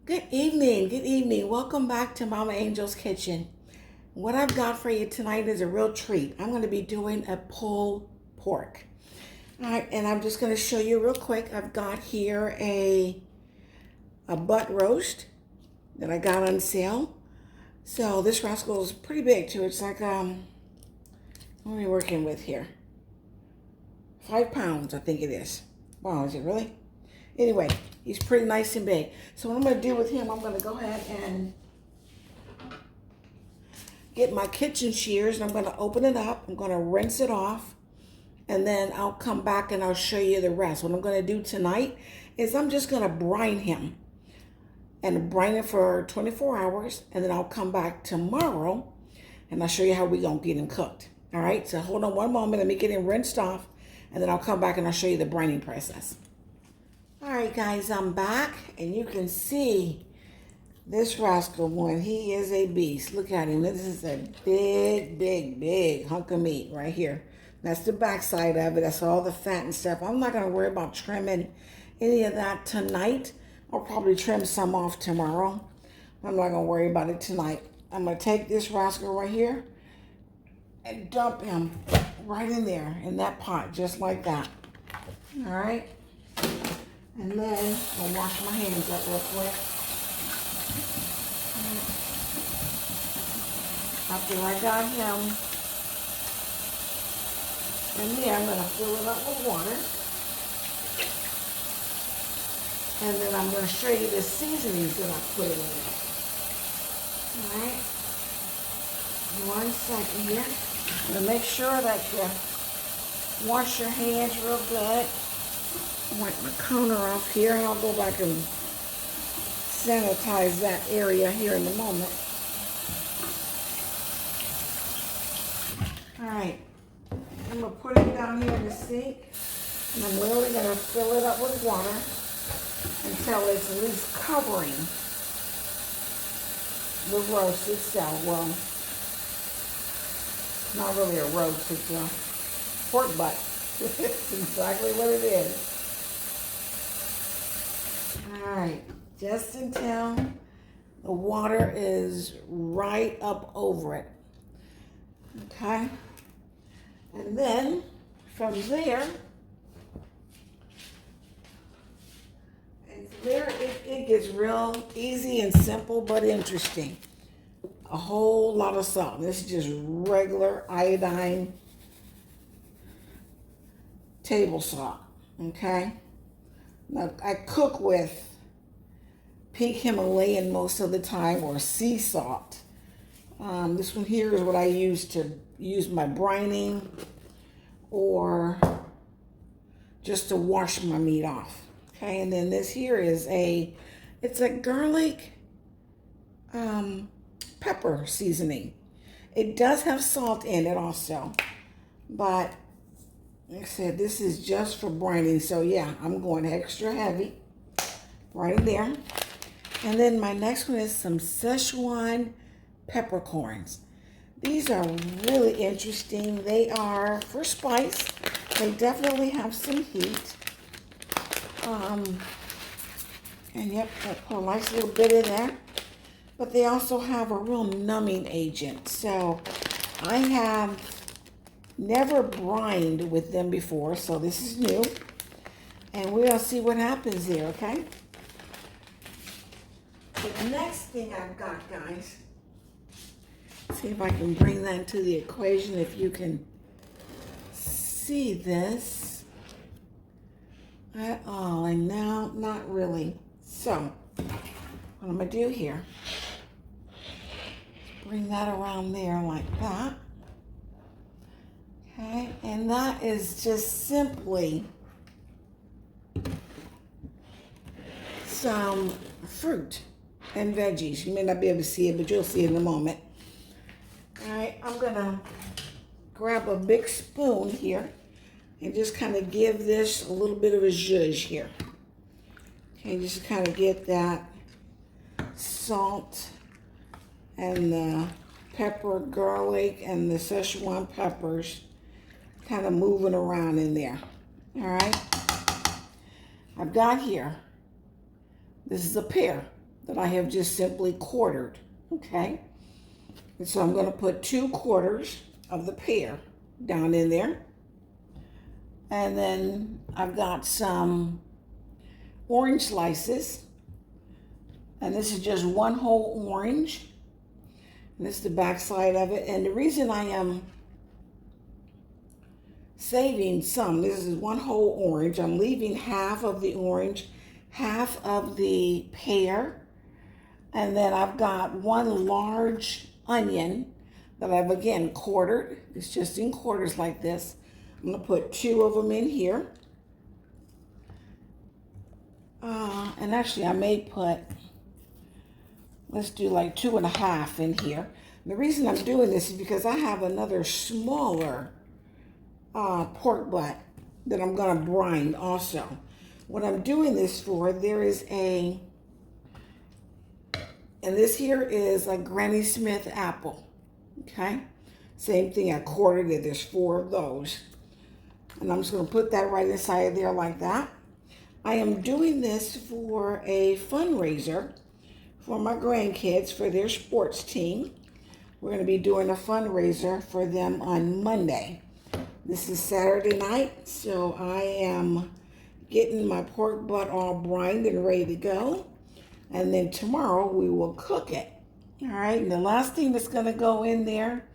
Good evening. Good evening. Welcome back to Mama Angel's Kitchen. What I've got for you tonight is a real treat. I'm going to be doing a pulled pork. All right, and I'm just going to show you real quick. I've got here a butt roast that I got on sale. So this rascal is pretty big too. It's like what are we working with here? 5 pounds, I think it is. Wow, is it really? Anyway, he's pretty nice and big. So what I'm going to do with him, I'm going to go ahead and get my kitchen shears, and I'm going to open it up. I'm going to rinse it off, and then I'll come back and I'll show you the rest. What I'm going to do tonight is I'm just going to brine him, and brine it for 24 hours, and then I'll come back tomorrow, and I'll show you how we're going to get him cooked. All right, so hold on one moment. Let me get him rinsed off, and then I'll come back and I'll show you the brining process. All right, guys, I'm back, and you can see this rascal one. He is a beast. Look at him. This is a big hunk of meat right here. That's the backside of it. That's all the fat and stuff. I'm not going to worry about trimming any of that tonight. I'll probably trim some off tomorrow. I'm not going to worry about it tonight. I'm going to take this rascal right here and dump him right in there in that pot, just like that. All right. And then I'll wash my hands up real quick. After I got him in there, I'm going to fill it up with water. And then I'm going to show you the seasonings that I put in there. Alright. 1 second here. I'm going to make sure that you wash your hands real good. Wipe my counter off here, and I'll go back and sanitize that area here in a moment. Alright, I'm going to put it down here in the sink, and I'm literally going to fill it up with water until it's at least covering the roast itself. Well, not really a roast, it's a pork butt. That's exactly what it is. Alright, just until the water is right up over it. Okay? And then from there, it gets real easy and simple but interesting. A whole lot of salt. This is just regular iodine table salt. Okay? Now, I cook with pink Himalayan most of the time, or sea salt. This one here is what I use to use my brining, or just to wash my meat off. Okay, and then this here is it's a garlic pepper seasoning. It does have salt in it also, but like I said, this is just for brining. So yeah, I'm going extra heavy right in there. And then my next one is some Szechuan peppercorns. These are really interesting. They are for spice. They definitely have some heat. And yep, I put a nice little bit in there. But they also have a real numbing agent. So I have never brined with them before, so this is new. And we'll see what happens here, okay? The next thing I've got, guys, see if I can bring that into the equation, if you can see this at all. And now, not really. So, what I'm going to do here, bring that around there like that. Okay, and that is just simply some fruit and veggies. You may not be able to see it, but you'll see it in a moment. All right, I'm gonna grab a big spoon here and just kind of give this a little bit of a zhuzh here. Okay, just kind of get that salt and the pepper, garlic, and the Szechuan peppers kind of moving around in there. All right, I've got here, this is a pear. that I have just simply quartered, okay? And so I'm going to put 2/4 of the pear down in there. And then I've got some orange slices. And this is just one whole orange. And this is the back side of it. And the reason I am saving some, this is one whole orange. I'm leaving half of the orange, half of the pear. And then I've got one large onion that I've again quartered. It's just in quarters like this. I'm gonna put 2 of them in here. And actually I may put, let's do like 2.5 in here. And the reason I'm doing this is because I have another smaller pork butt that I'm gonna brine also. What I'm doing this for, there is and this here is a Granny Smith apple, okay? Same thing, I quartered it, there's 4 of those. And I'm just gonna put that right inside there like that. I am doing this for a fundraiser for my grandkids for their sports team. We're going to be doing a fundraiser for them on Monday. This is Saturday night, so I am getting my pork butt all brined and ready to go. And then tomorrow we will cook it. All right, and the last thing that's going to go in there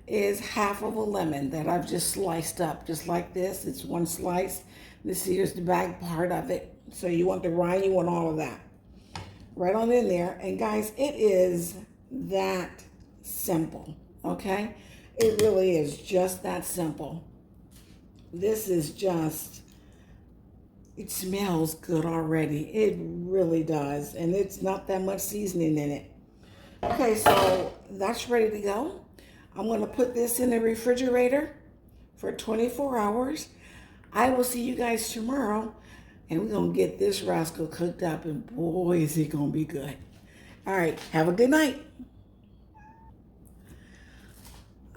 is half of a lemon that I've just sliced up just like this. It's 1 slice. This here's the back part of it. So you want the rind, you want all of that. Right on in there. And guys, it is that simple, okay? It really is just that simple. This is just, it smells good already. It really does. And it's not that much seasoning in it. Okay, so that's ready to go. I'm going to put this in the refrigerator for 24 hours. I will see you guys tomorrow, and we're going to get this rascal cooked up, and boy, is it going to be good. All right, have a good night.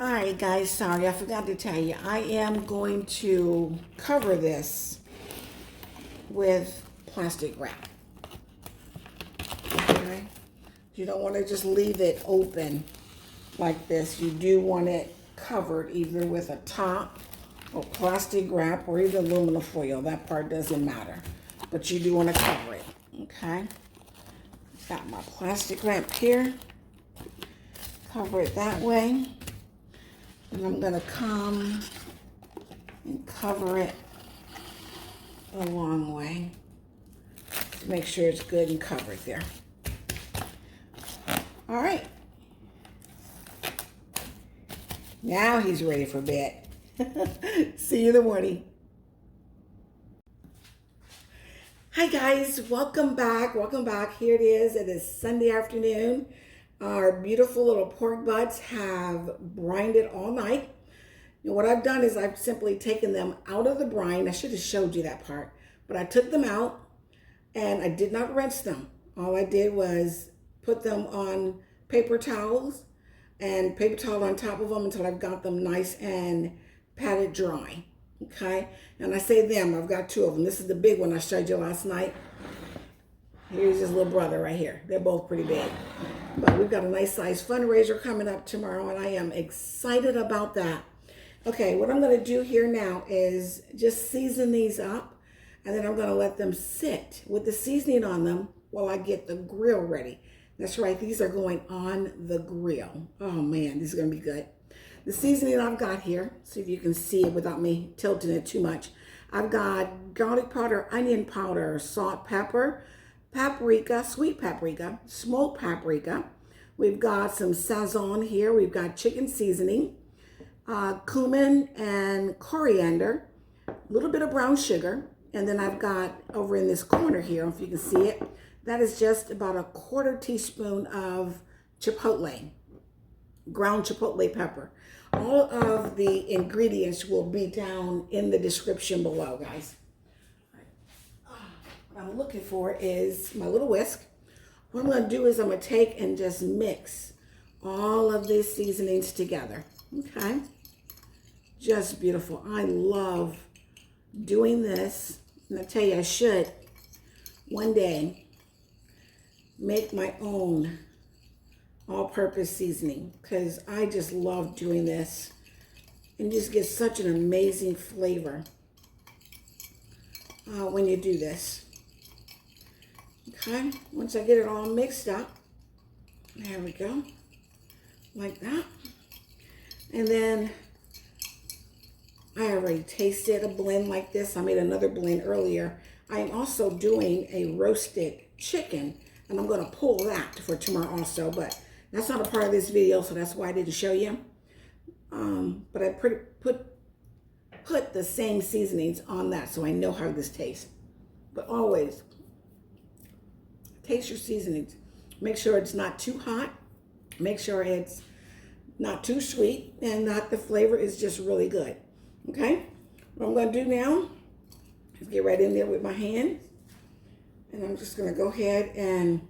All right, guys, sorry, I forgot to tell you. I am going to cover this with plastic wrap. Okay? You don't want to just leave it open like this. You do want it covered either with a top or plastic wrap or even aluminum foil. That part doesn't matter, but you do want to cover it, okay? Got my plastic wrap here. Cover it that way. And I'm gonna come and cover it a long way to make sure it's good and covered there. All right. Now he's ready for bed. See you in the morning. Hi guys, welcome back. Welcome back. Here it is. It is Sunday afternoon. Our beautiful little pork butts have brined it all night. And what I've done is I've simply taken them out of the brine. I should have showed you that part, but I took them out and I did not rinse them. All I did was put them on paper towels and paper towel on top of them until I've got them nice and patted dry, okay? And I say them, I've got 2 of them. This is the big one I showed you last night. Here's his little brother right here. They're both pretty big. But we've got a nice size fundraiser coming up tomorrow, and I am excited about that. Okay, what I'm gonna do here now is just season these up, and then I'm gonna let them sit with the seasoning on them while I get the grill ready. That's right, these are going on the grill. Oh man, this is gonna be good. The seasoning I've got here, see if you can see it without me tilting it too much. I've got garlic powder, onion powder, salt, pepper, paprika, sweet paprika, smoked paprika. We've got some sazon here. We've got chicken seasoning, cumin and coriander, a little bit of brown sugar. And then I've got over in this corner here, if you can see it, that is just about a 1/4 teaspoon of chipotle, ground chipotle pepper. All of the ingredients will be down in the description below, guys. What I'm looking for is my little whisk. What I'm going to do is I'm going to take and just mix all of these seasonings together, okay? Just beautiful. I love doing this, and I tell you I should one day make my own all-purpose seasoning because I just love doing this and just get such an amazing flavor when you do this. Okay, once I get it all mixed up, there we go, like that. And then I already tasted a blend like this. I made another blend earlier. I am also doing a roasted chicken, and I'm going to pull that for tomorrow also, but that's not a part of this video, so that's why I didn't show you. But I put the same seasonings on that so I know how this tastes. But always taste your seasonings. Make sure it's not too hot. Make sure it's not too sweet and not the flavor is just really good. Okay? What I'm going to do now is get right in there with my hand. And I'm just going to go ahead and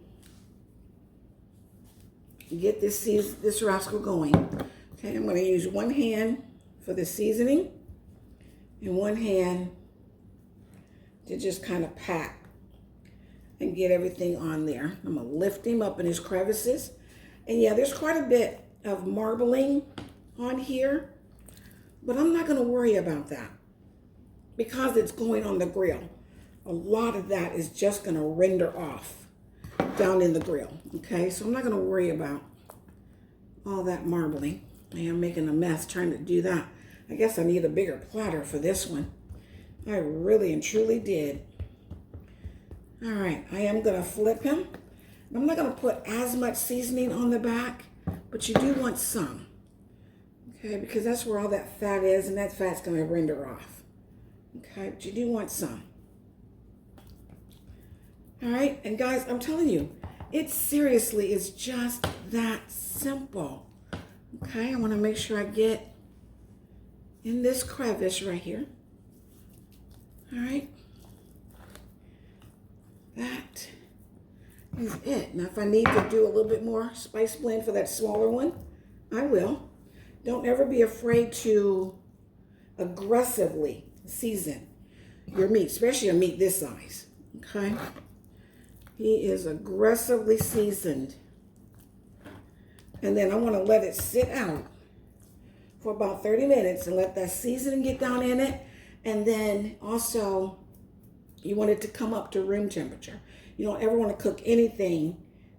get this rascal going. Okay, I'm going to use one hand for the seasoning and one hand to just kind of pat and get everything on there. I'm going to lift him up in his crevices. And yeah, there's quite a bit of marbling on here, but I'm not going to worry about that because it's going on the grill. A lot of that is just going to render off down in the grill. Okay, so I'm not going to worry about all that marbling. I am making a mess trying to do that. I guess I need a bigger platter for this one. I really and truly did. All right, I am going to flip him. I'm not going to put as much seasoning on the back, but you do want some. Okay, because that's where all that fat is, and that fat's going to render off. Okay, but you do want some. All right, and guys, I'm telling you, it seriously is just that simple. Okay, I want to make sure I get in this crevice right here. All right, that is it. Now, if I need to do a little bit more spice blend for that smaller one, I will. Don't ever be afraid to aggressively season your meat, especially a meat this size. Okay, he is aggressively seasoned. And then I want to let it sit out for about 30 minutes and let that seasoning get down in it. And then also, you want it to come up to room temperature. You don't ever want to cook anything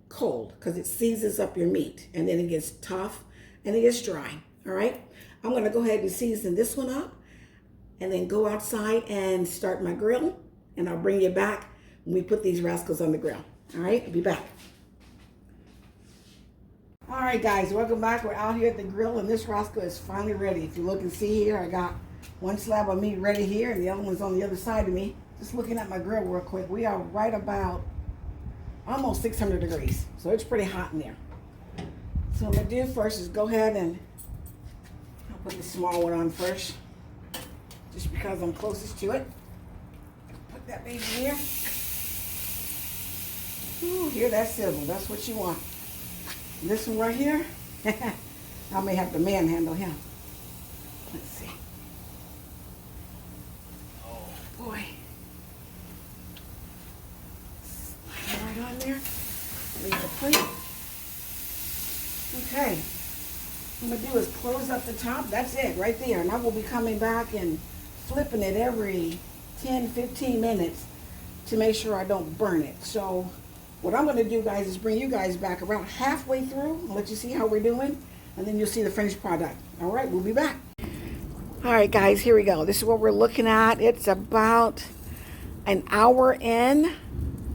cold because it seasons up your meat and then it gets tough and it gets dry. All right, I'm going to go ahead and season this one up and then go outside and start my grill. And I'll bring you back when we put these rascals on the grill. All right, I'll be back. All right, guys, welcome back. We're out here at the grill, and this rascal is finally ready. If you look and see here, I got one slab of meat ready here, and the other one's on the other side of me. Just looking at my grill real quick, we are right about almost 600 degrees, so it's pretty hot in there. So what I'm going to do first is go ahead and I'll put the small one on first, just because I'm closest to it. Put that baby here. Ooh, hear that sizzle. That's what you want. This one right here, I may have to manhandle him. Let's see. Oh boy. Slide right on there. Leave the plate. Okay. What I'm going to do is close up the top. That's it right there. And I will be coming back and flipping it every 10-15 minutes to make sure I don't burn it. So what I'm going to do, guys, is bring you guys back around halfway through and let you see how we're doing, and then you'll see the finished product. All right, we'll be back. All right, guys, here we go. This is what we're looking at. It's about an hour in,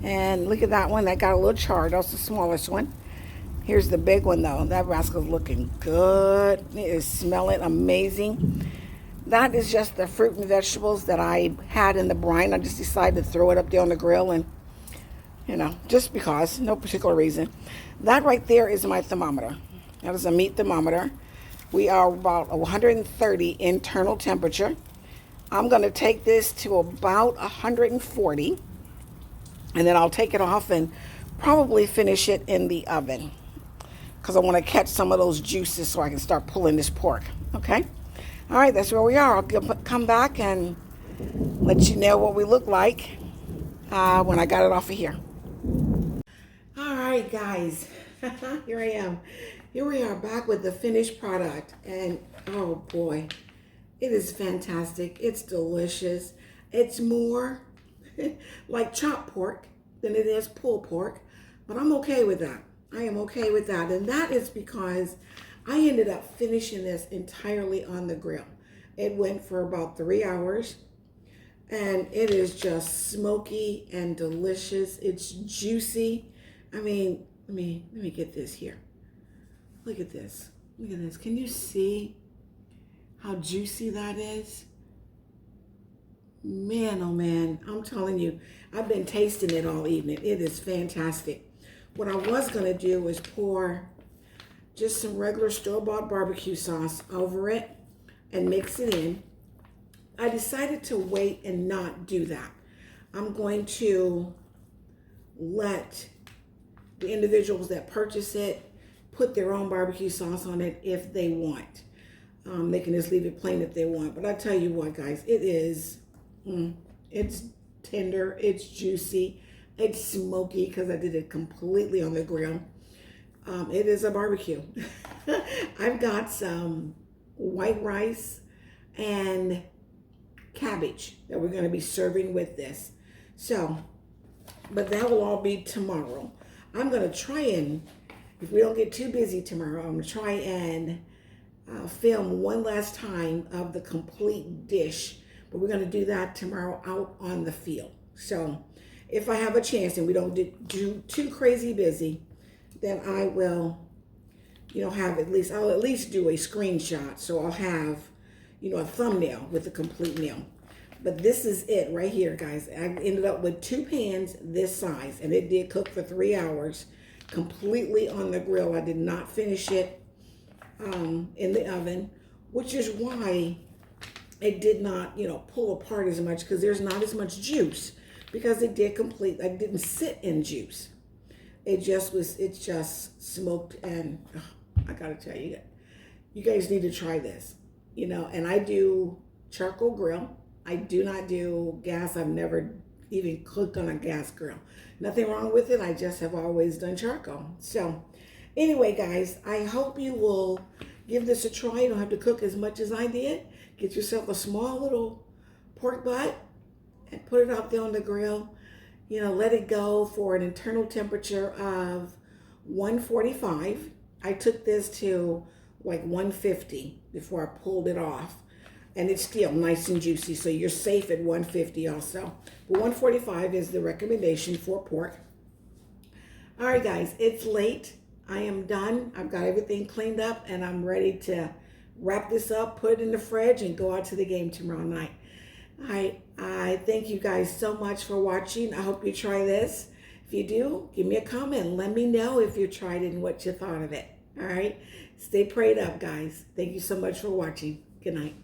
and look at that one. That got a little charred. That's the smallest one. Here's the big one, though. That rascal's looking good. It is smelling amazing. That is just the fruit and vegetables that I had in the brine. I just decided to throw it up there on the grill and just because, no particular reason. That right there is my thermometer. That is a meat thermometer. We are about 130 internal temperature. I'm going to take this to about 140, and then I'll take it off and probably finish it in the oven because I want to catch some of those juices so I can start pulling this pork. Okay? All right, that's where we are. I'll come back and let you know what we look like when I got it off of here. All right, guys, here I am. Here we are back with the finished product. And oh boy, it is fantastic. It's delicious. It's more like chopped pork than it is pulled pork, but I'm okay with that. I am okay with that. And that is because I ended up finishing this entirely on the grill. It went for about 3 hours and it is just smoky and delicious. It's juicy. I mean, let me get this here. Look at this. Look at this. Can you see how juicy that is? Man, oh man, I'm telling you, I've been tasting it all evening. It is fantastic. What I was gonna do was pour just some regular store-bought barbecue sauce over it and mix it in. I decided to wait and not do that. I'm going to let the individuals that purchase it put their own barbecue sauce on it if they want. They can just leave it plain if they want. But I tell you what, guys, it is, it's tender, it's juicy, it's smoky because I did it completely on the grill. It is a barbecue. I've got some white rice and cabbage that we're going to be serving with this. So, but that will all be tomorrow. I'm going to try and, if we don't get too busy tomorrow, I'm going to try and film one last time of the complete dish. But we're going to do that tomorrow out on the field. So if I have a chance and we don't do too crazy busy, then I will, have I'll at least do a screenshot. So I'll have, a thumbnail with the complete meal. But this is it right here, guys. I ended up with 2 pans this size, and it did cook for 3 hours completely on the grill. I did not finish it in the oven, which is why it did not, pull apart as much, because there's not as much juice, because it didn't sit in juice. It's just smoked, and I gotta tell you, you guys need to try this, and I do charcoal grill. I do not do gas. I've never even cooked on a gas grill. Nothing wrong with it. I just have always done charcoal. So anyway, guys, I hope you will give this a try. You don't have to cook as much as I did. Get yourself a small little pork butt and put it out there on the grill. Let it go for an internal temperature of 145. I took this to like 150 before I pulled it off. And it's still nice and juicy, so you're safe at 150 also. But 145 is the recommendation for pork. All right, guys, it's late. I am done. I've got everything cleaned up, and I'm ready to wrap this up, put it in the fridge, and go out to the game tomorrow night. I thank you guys so much for watching. I hope you try this. If you do, give me a comment. Let me know if you tried it and what you thought of it. All right? Stay prayed up, guys. Thank you so much for watching. Good night.